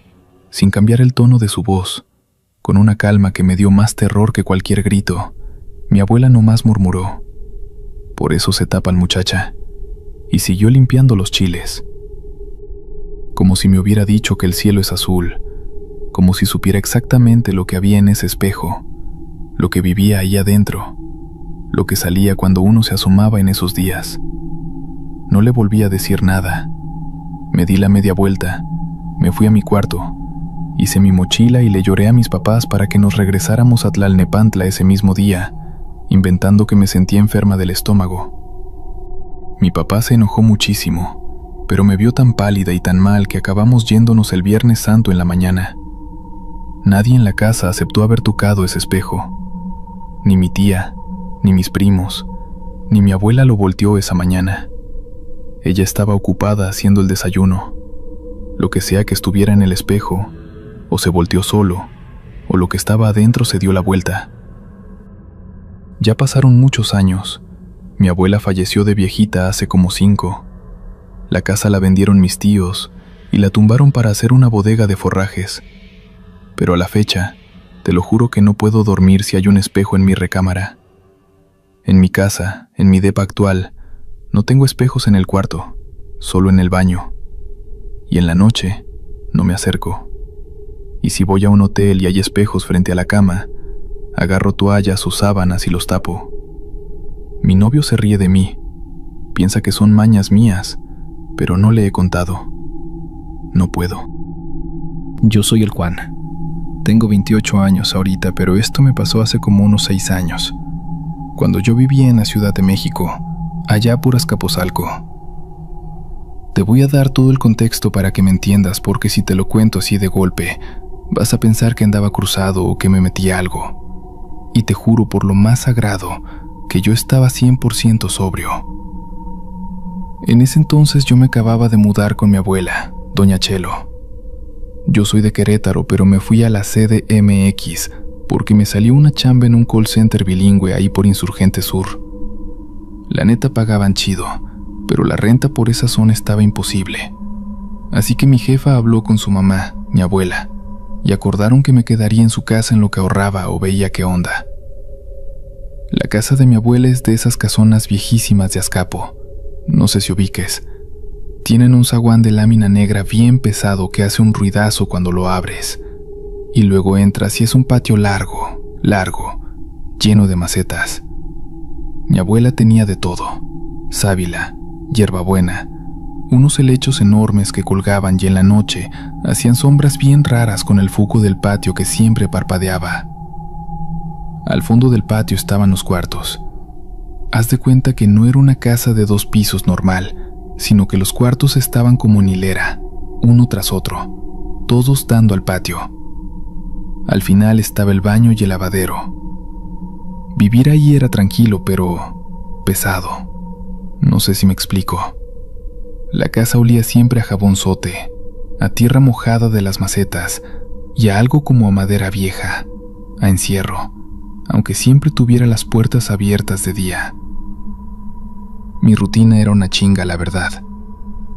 sin cambiar el tono de su voz, con una calma que me dio más terror que cualquier grito, mi abuela nomás murmuró: «Por eso se tapan, muchacha», y siguió limpiando los chiles. Como si me hubiera dicho que el cielo es azul, como si supiera exactamente lo que había en ese espejo, lo que vivía ahí adentro, lo que salía cuando uno se asomaba en esos días. No le volví a decir nada. Me di la media vuelta, me fui a mi cuarto, hice mi mochila y le lloré a mis papás para que nos regresáramos a Tlalnepantla ese mismo día, inventando que me sentía enferma del estómago. Mi papá se enojó muchísimo, pero me vio tan pálida y tan mal que acabamos yéndonos el Viernes Santo en la mañana. Nadie en la casa aceptó haber tocado ese espejo. Ni mi tía, ni mis primos, ni mi abuela lo volteó esa mañana. Ella estaba ocupada haciendo el desayuno. Lo que sea que estuviera en el espejo, o se volteó solo, o lo que estaba adentro se dio la vuelta. Ya pasaron muchos años. Mi abuela falleció de viejita hace como 5. La casa la vendieron mis tíos y la tumbaron para hacer una bodega de forrajes. Pero a la fecha, te lo juro que no puedo dormir si hay un espejo en mi recámara. En mi casa, en mi depa actual, no tengo espejos en el cuarto, solo en el baño. Y en la noche no me acerco. Y si voy a un hotel y hay espejos frente a la cama, agarro toallas o sábanas y los tapo. Mi novio se ríe de mí. Piensa que son mañas mías, pero no le he contado. No puedo. Yo soy el Juan. Tengo 28 años ahorita, pero esto me pasó hace como unos 6 años. Cuando yo vivía en la Ciudad de México, allá por Azcapotzalco. Te voy a dar todo el contexto para que me entiendas, porque si te lo cuento así de golpe, vas a pensar que andaba cruzado o que me metí algo. Y te juro por lo más sagrado que yo estaba 100% sobrio. En ese entonces yo me acababa de mudar con mi abuela, doña Chelo. Yo soy de Querétaro, pero me fui a la CDMX porque me salió una chamba en un call center bilingüe ahí por Insurgente Sur. La neta pagaban chido, pero la renta por esa zona estaba imposible. Así que mi jefa habló con su mamá, mi abuela, y acordaron que me quedaría en su casa en lo que ahorraba o veía qué onda. La casa de mi abuela es de esas casonas viejísimas de Azcapo. No sé si ubiques. Tienen un zaguán de lámina negra bien pesado que hace un ruidazo cuando lo abres. Y luego entras y es un patio largo, lleno de macetas. Mi abuela tenía de todo: sábila, hierbabuena, unos helechos enormes que colgaban y en la noche hacían sombras bien raras con el foco del patio que siempre parpadeaba. Al fondo del patio estaban los cuartos. Haz de cuenta que no era una casa de 2 pisos normal, sino que los cuartos estaban como en hilera, uno tras otro, todos dando al patio. Al final estaba el baño y el lavadero. Vivir ahí era tranquilo, pero pesado. No sé si me explico. La casa olía siempre a jabonzote, a tierra mojada de las macetas y a algo como a madera vieja, a encierro, aunque siempre tuviera las puertas abiertas de día. Mi rutina era una chinga, la verdad.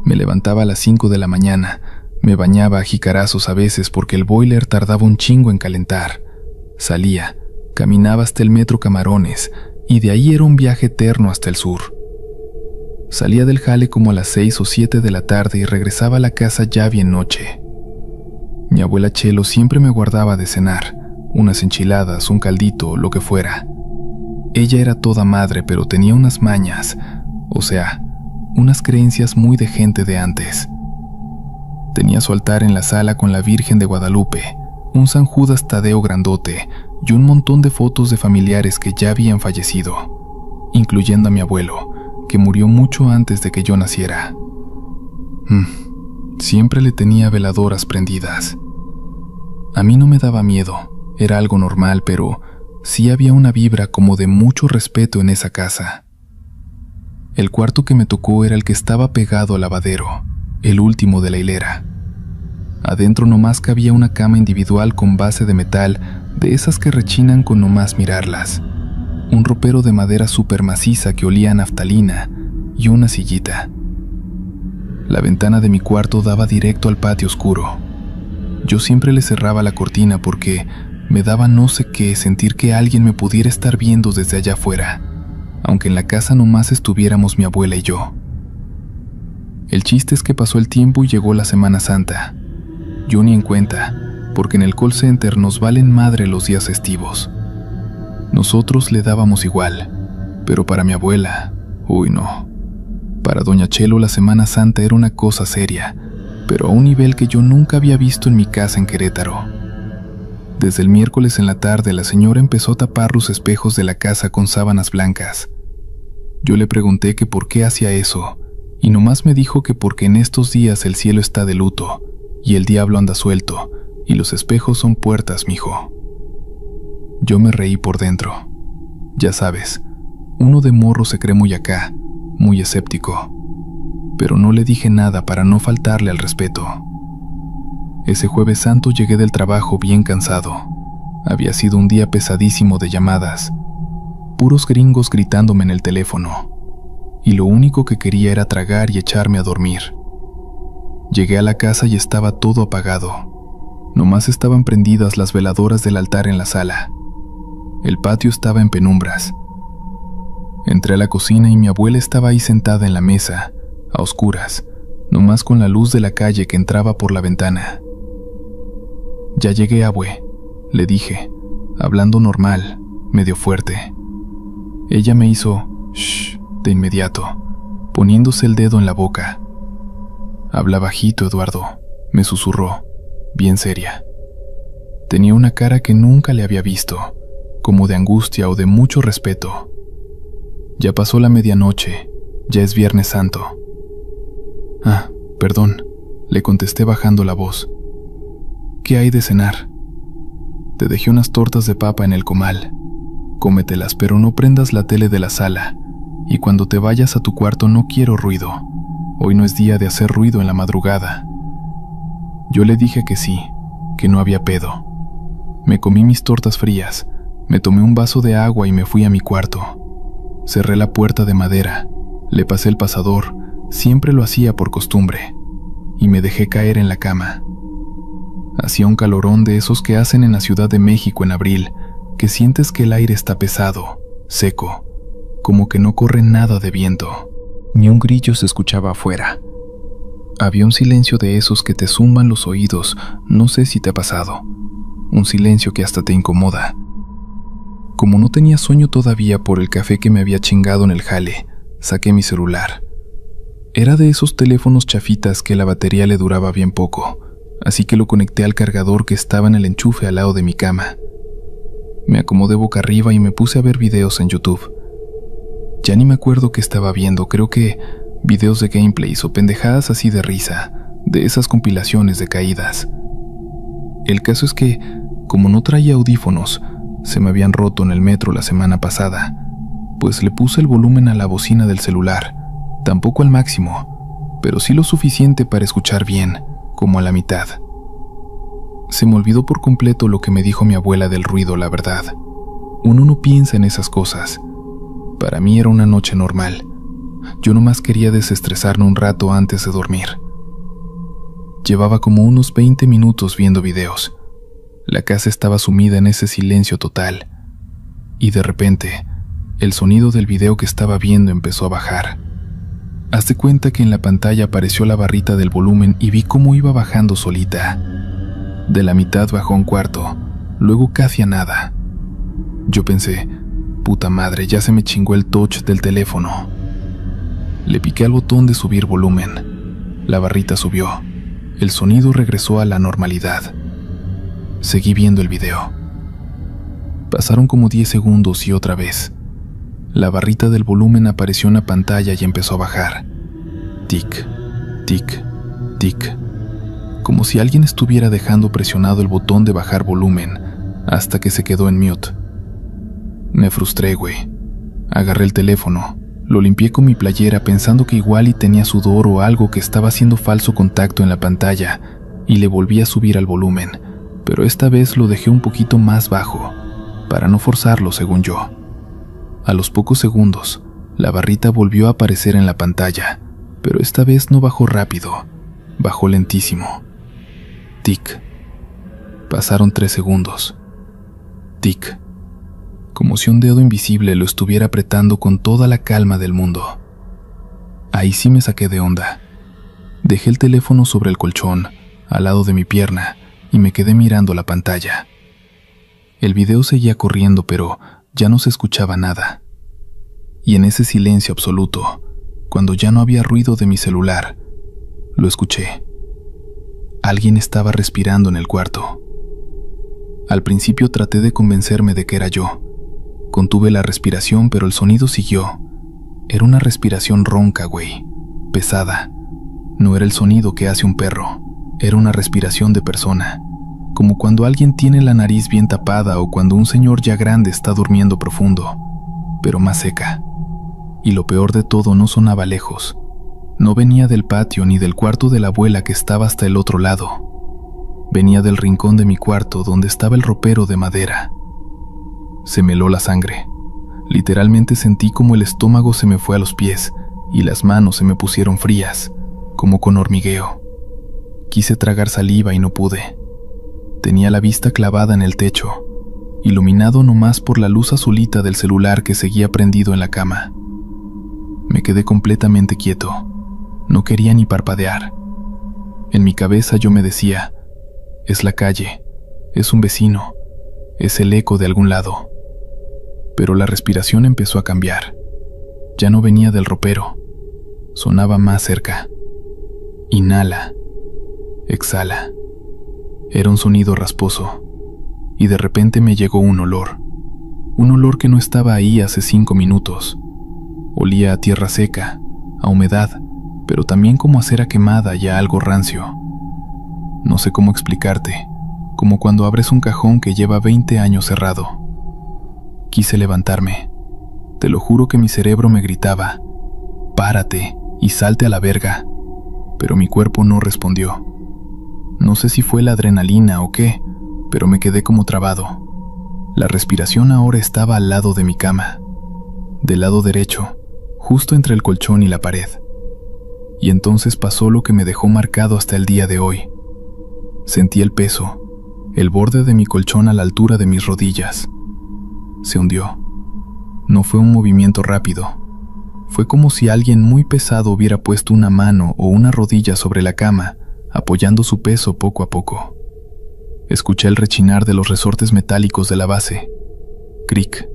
Me levantaba a las 5 de la mañana, me bañaba a jicarazos a veces porque el boiler tardaba un chingo en calentar. Salía, caminaba hasta el metro Camarones y de ahí era un viaje eterno hasta el sur. Salía del jale como a las 6 o 7 de la tarde y regresaba a la casa ya bien noche. Mi abuela Chelo siempre me guardaba de cenar, unas enchiladas, un caldito, lo que fuera. Ella era toda madre, pero tenía unas mañas, o sea, unas creencias muy de gente de antes. Tenía su altar en la sala con la Virgen de Guadalupe, un San Judas Tadeo grandote y un montón de fotos de familiares que ya habían fallecido, incluyendo a mi abuelo, que murió mucho antes de que yo naciera. Siempre le tenía veladoras prendidas. A mí no me daba miedo, era algo normal, pero sí había una vibra como de mucho respeto en esa casa. El cuarto que me tocó era el que estaba pegado al lavadero, el último de la hilera. Adentro nomás cabía una cama individual con base de metal, de esas que rechinan con nomás mirarlas, un ropero de madera súper maciza que olía a naftalina y una sillita. La ventana de mi cuarto daba directo al patio oscuro. Yo siempre le cerraba la cortina porque me daba no sé qué sentir que alguien me pudiera estar viendo desde allá afuera, aunque en la casa nomás estuviéramos mi abuela y yo. El chiste es que pasó el tiempo y llegó la Semana Santa. Yo ni en cuenta, porque en el call center nos valen madre los días festivos. Nosotros le dábamos igual, pero para mi abuela, uy no. Para doña Chelo la Semana Santa era una cosa seria, pero a un nivel que yo nunca había visto en mi casa en Querétaro. Desde el miércoles en la tarde la señora empezó a tapar los espejos de la casa con sábanas blancas. Yo le pregunté que por qué hacía eso, y nomás me dijo que porque en estos días el cielo está de luto, y el diablo anda suelto, y los espejos son puertas, mijo. Yo me reí por dentro. Ya sabes, uno de morro se cree muy acá, muy escéptico, pero no le dije nada para no faltarle al respeto. Ese Jueves Santo llegué del trabajo bien cansado. Había sido un día pesadísimo de llamadas, puros gringos gritándome en el teléfono, y lo único que quería era tragar y echarme a dormir. Llegué a la casa y estaba todo apagado. Nomás estaban prendidas las veladoras del altar en la sala. El patio estaba en penumbras. Entré a la cocina y mi abuela estaba ahí sentada en la mesa, a oscuras, nomás con la luz de la calle que entraba por la ventana. «Ya llegué, abue», le dije, hablando normal, medio fuerte. Ella me hizo «shh» de inmediato, poniéndose el dedo en la boca. «Habla bajito, Eduardo», me susurró, bien seria. Tenía una cara que nunca le había visto, como de angustia o de mucho respeto. «Ya pasó la medianoche, ya es Viernes Santo». «Ah, perdón», le contesté bajando la voz. «¿Qué hay de cenar?» «Te dejé unas tortas de papa en el comal. Cómetelas, pero no prendas la tele de la sala, y cuando te vayas a tu cuarto no quiero ruido. Hoy no es día de hacer ruido en la madrugada». Yo le dije que sí, que no había pedo. Me comí mis tortas frías, me tomé un vaso de agua y me fui a mi cuarto. Cerré la puerta de madera, le pasé el pasador, siempre lo hacía por costumbre, y me dejé caer en la cama. Hacía un calorón de esos que hacen en la Ciudad de México en abril, que sientes que el aire está pesado, seco, como que no corre nada de viento. Ni un grillo se escuchaba afuera. Había un silencio de esos que te zumban los oídos, no sé si te ha pasado. Un silencio que hasta te incomoda. Como no tenía sueño todavía por el café que me había chingado en el jale, saqué mi celular. Era de esos teléfonos chafitas que la batería le duraba bien poco, así que lo conecté al cargador que estaba en el enchufe al lado de mi cama. Me acomodé boca arriba y me puse a ver videos en YouTube. Ya ni me acuerdo qué estaba viendo, creo que videos de gameplays o pendejadas así de risa, de esas compilaciones de caídas. El caso es que, como no traía audífonos, se me habían roto en el metro la semana pasada, pues le puse el volumen a la bocina del celular, tampoco al máximo, pero sí lo suficiente para escuchar bien, como a la mitad. Se me olvidó por completo lo que me dijo mi abuela del ruido, la verdad. Uno no piensa en esas cosas. Para mí era una noche normal. Yo nomás quería desestresarme un rato antes de dormir. Llevaba como unos 20 minutos viendo videos. La casa estaba sumida en ese silencio total. Y de repente, el sonido del video que estaba viendo empezó a bajar. Haz de cuenta que en la pantalla apareció la barrita del volumen y vi cómo iba bajando solita. De la mitad bajó a un cuarto, luego casi a nada. Yo pensé, puta madre, ya se me chingó el touch del teléfono. Le piqué al botón de subir volumen. La barrita subió. El sonido regresó a la normalidad. Seguí viendo el video. Pasaron como 10 segundos y otra vez. La barrita del volumen apareció en la pantalla y empezó a bajar. Tic, tic, tic. Como si alguien estuviera dejando presionado el botón de bajar volumen hasta que se quedó en mute. Me frustré, güey. Agarré el teléfono. Lo limpié con mi playera pensando que igual y tenía sudor o algo que estaba haciendo falso contacto en la pantalla y le volví a subir al volumen, pero esta vez lo dejé un poquito más bajo, para no forzarlo según yo. A los pocos segundos, la barrita volvió a aparecer en la pantalla, pero esta vez no bajó rápido, bajó lentísimo. Tic. Pasaron 3 segundos. Tic. Como si un dedo invisible lo estuviera apretando con toda la calma del mundo. Ahí sí me saqué de onda. Dejé el teléfono sobre el colchón, al lado de mi pierna, y me quedé mirando la pantalla. El video seguía corriendo, pero ya no se escuchaba nada. Y en ese silencio absoluto, cuando ya no había ruido de mi celular, lo escuché. Alguien estaba respirando en el cuarto. Al principio traté de convencerme de que era yo. Contuve la respiración, pero el sonido siguió. Era una respiración ronca, güey. Pesada. No era el sonido que hace un perro. Era una respiración de persona. Como cuando alguien tiene la nariz bien tapada o cuando un señor ya grande está durmiendo profundo, pero más seca. Y lo peor de todo, no sonaba lejos. No venía del patio ni del cuarto de la abuela que estaba hasta el otro lado. Venía del rincón de mi cuarto donde estaba el ropero de madera. Se me heló la sangre. Literalmente sentí como el estómago se me fue a los pies y las manos se me pusieron frías, como con hormigueo. Quise tragar saliva y no pude. Tenía la vista clavada en el techo, iluminado nomás por la luz azulita del celular que seguía prendido en la cama. Me quedé completamente quieto. No quería ni parpadear. En mi cabeza yo me decía, es la calle, es un vecino, es el eco de algún lado. Pero la respiración empezó a cambiar. Ya no venía del ropero, sonaba más cerca. Inhala, exhala. Era un sonido rasposo, y de repente me llegó un olor que no estaba ahí hace 5 minutos. Olía a tierra seca, a humedad, pero también como a cera quemada y a algo rancio. No sé cómo explicarte, como cuando abres un cajón que lleva 20 años cerrado. Quise levantarme. Te lo juro que mi cerebro me gritaba, párate y salte a la verga, pero mi cuerpo no respondió. No sé si fue la adrenalina o qué, pero me quedé como trabado. La respiración ahora estaba al lado de mi cama, del lado derecho, justo entre el colchón y la pared. Y entonces pasó lo que me dejó marcado hasta el día de hoy. Sentí el peso, el borde de mi colchón a la altura de mis rodillas. Se hundió. No fue un movimiento rápido. Fue como si alguien muy pesado hubiera puesto una mano o una rodilla sobre la cama, apoyando su peso poco a poco. Escuché el rechinar de los resortes metálicos de la base. Cric,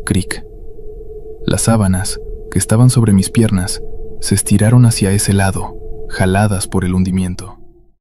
cric. Las sábanas, que estaban sobre mis piernas, se estiraron hacia ese lado, jaladas por el hundimiento.